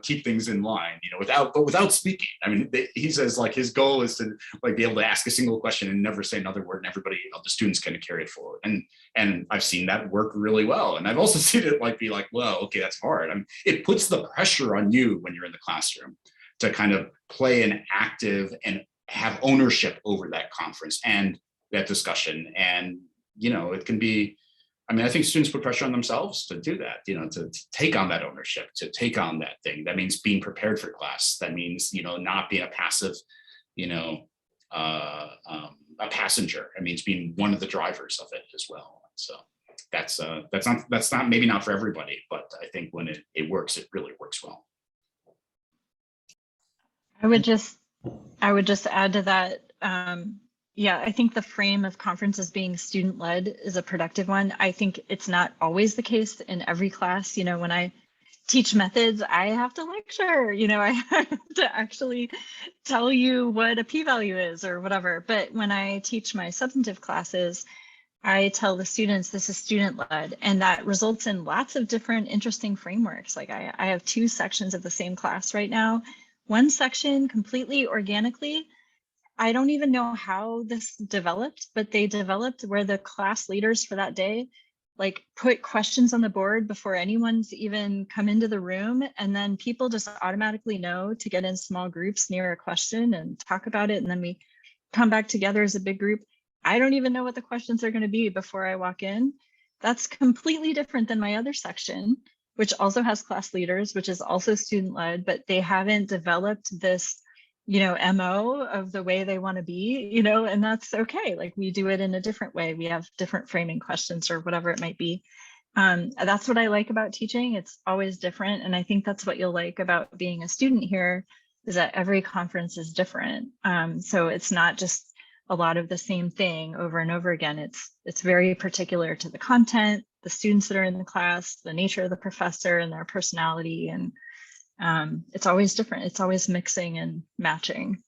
keep things in line, without speaking. I mean, he says like his goal is to like be able to ask a single question and never say another word, and everybody, the students kind of carry it forward. And I've seen that work really well. And I've also seen it like be like, well, okay, that's hard. I mean, it puts the pressure on you when you're in the classroom to kind of play an active and have ownership over that conference and that discussion. And it can be, I think students put pressure on themselves to do that, to take on that ownership, to take on that thing. That means being prepared for class. That means, not being a passive, a passenger. It means being one of the drivers of it as well. So that's not maybe not for everybody, but I think when it works, it really works well. I would just add to that. Yeah, I think the frame of conference as being student-led is a productive one. I think it's not always the case in every class. When I teach methods, I have to lecture, I have to actually tell you what a p-value is or whatever. But when I teach my substantive classes, I tell the students this is student-led, and that results in lots of different interesting frameworks. Like I have 2 sections of the same class right now. One section completely organically, I don't even know how this developed, but they developed where the class leaders for that day like put questions on the board before anyone's even come into the room, and then people just automatically know to get in small groups near a question and talk about it, and then we come back together as a big group. I don't even know what the questions are going to be before I walk in. That's completely different than my other section, which also has class leaders, which is also student-led, but they haven't developed this MO of the way they want to be, and that's okay. Like we do it in a different way. We have different framing questions or whatever it might be. That's what I like about teaching. It's always different. And I think that's what you'll like about being a student here, is that every conference is different. So it's not just a lot of the same thing over and over again. It's very particular to the content, the students that are in the class, the nature of the professor and their personality, and it's always different. It's always mixing and matching.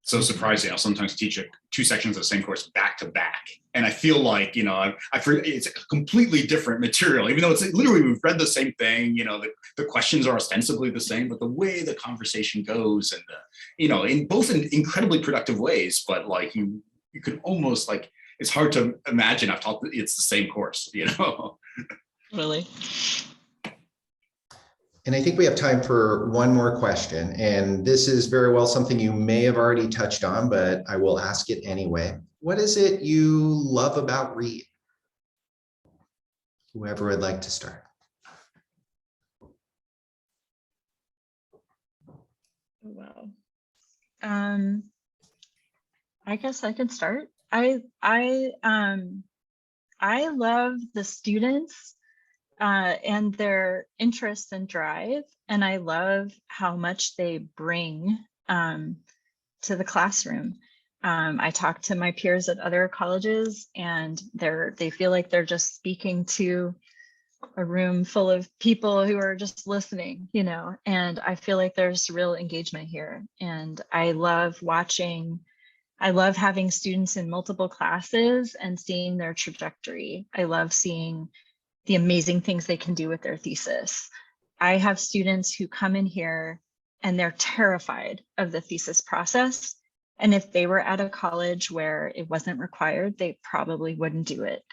so surprising. I'll sometimes teach two sections of the same course back to back. And I feel like, I forget, it's a completely different material, even though it's literally, we've read the same thing, the questions are ostensibly the same, but the way the conversation goes and, in both in incredibly productive ways, but like you could almost like, it's hard to imagine I've taught it's the same course, Really. And I think we have time for one more question. And this is very well something you may have already touched on, but I will ask it anyway. What is it you love about READ? Whoever would like to start. Wow. I guess I can start. I love the students and their interest and drive, and I love how much they bring to the classroom. I talk to my peers at other colleges, and they feel like they're just speaking to a room full of people who are just listening, and I feel like there's real engagement here. And I love having students in multiple classes and seeing their trajectory. I love seeing the amazing things they can do with their thesis. I have students who come in here and they're terrified of the thesis process. And if they were at a college where it wasn't required, they probably wouldn't do it.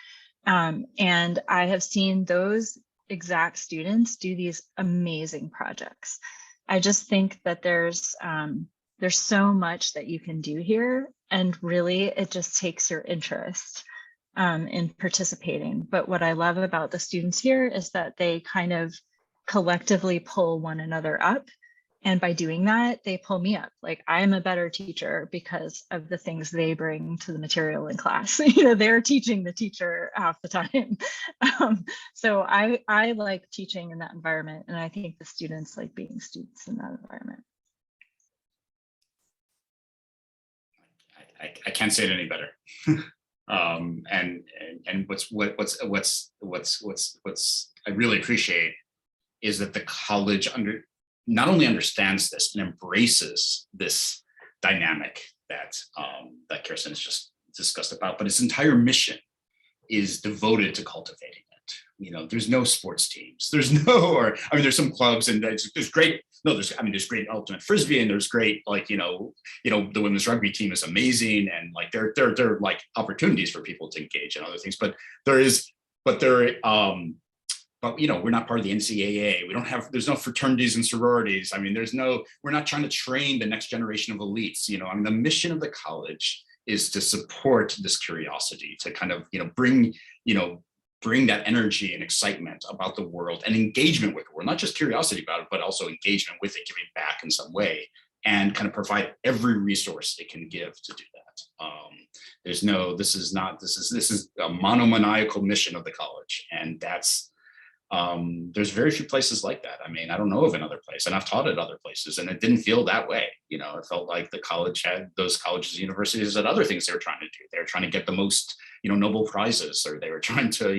And I have seen those exact students do these amazing projects. I just think that there's so much that you can do here, and really it just takes your interest in participating. But what I love about the students here is that they kind of collectively pull one another up. And by doing that, they pull me up. Like, I'm a better teacher because of the things they bring to the material in class. They're teaching the teacher half the time. So I like teaching in that environment. And I think the students like being students in that environment. I can't say it any better. And what's I really appreciate is that the college not only understands this and embraces this dynamic that Kjersten has just discussed about, but its entire mission is devoted to cultivating it. There's no sports teams. There's some clubs, and there's great. No, there's great ultimate frisbee, and there's great, like, the women's rugby team is amazing, and like there are like opportunities for people to engage in other things. But we're not part of the NCAA. There's no fraternities and sororities. We're not trying to train the next generation of elites. The mission of the college is to support this curiosity, to kind of, bring that energy and excitement about the world and engagement with the world, not just curiosity about it, but also engagement with it, giving back in some way, and kind of provide every resource it can give to do that. This is a monomaniacal mission of the college, and that's, there's very few places like that. I don't know of another place, and I've taught at other places, and it didn't feel that way. It felt like the college had those colleges and universities had other things they were trying to do. They were trying to get the most, Nobel Prizes, or they were trying to,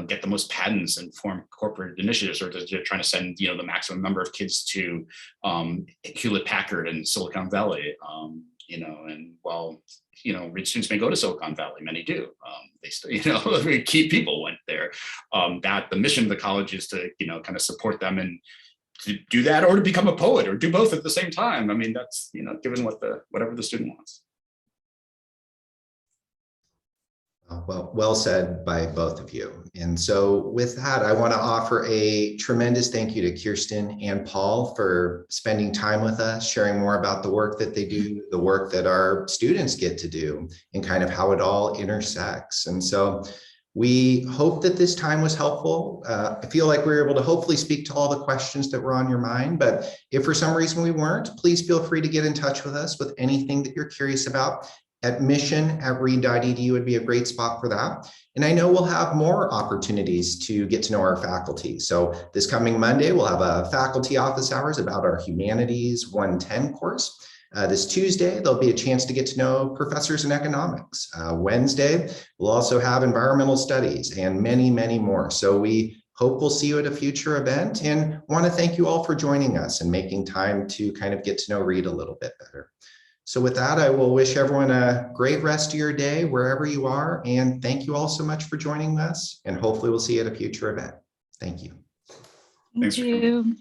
get the most patents and form corporate initiatives, or they're trying to send, the maximum number of kids to Hewlett Packard and Silicon Valley. And while, rich students may go to Silicon Valley, many do. They still, key people went there. That the mission of the college is to, kind of support them and to do that, or to become a poet, or do both at the same time. That's, given whatever the student wants. Well said by both of you. And so with that, I want to offer a tremendous thank you to Kjersten and Paul for spending time with us, sharing more about the work that they do, the work that our students get to do, and kind of how it all intersects. And so we hope that this time was helpful. I feel like we were able to hopefully speak to all the questions that were on your mind, but if for some reason we weren't, please feel free to get in touch with us with anything that you're curious about. Admission@read.edu would be a great spot for that. And I know we'll have more opportunities to get to know our faculty. So this coming Monday, we'll have a faculty office hours about our Humanities 110 course. This Tuesday, there'll be a chance to get to know professors in economics. Wednesday, we'll also have environmental studies and many, many more. So we hope we'll see you at a future event, and want to thank you all for joining us and making time to kind of get to know Read a little bit better. So with that, I will wish everyone a great rest of your day, wherever you are. And thank you all so much for joining us. And hopefully we'll see you at a future event. Thank you. Thank Thanks for coming. you.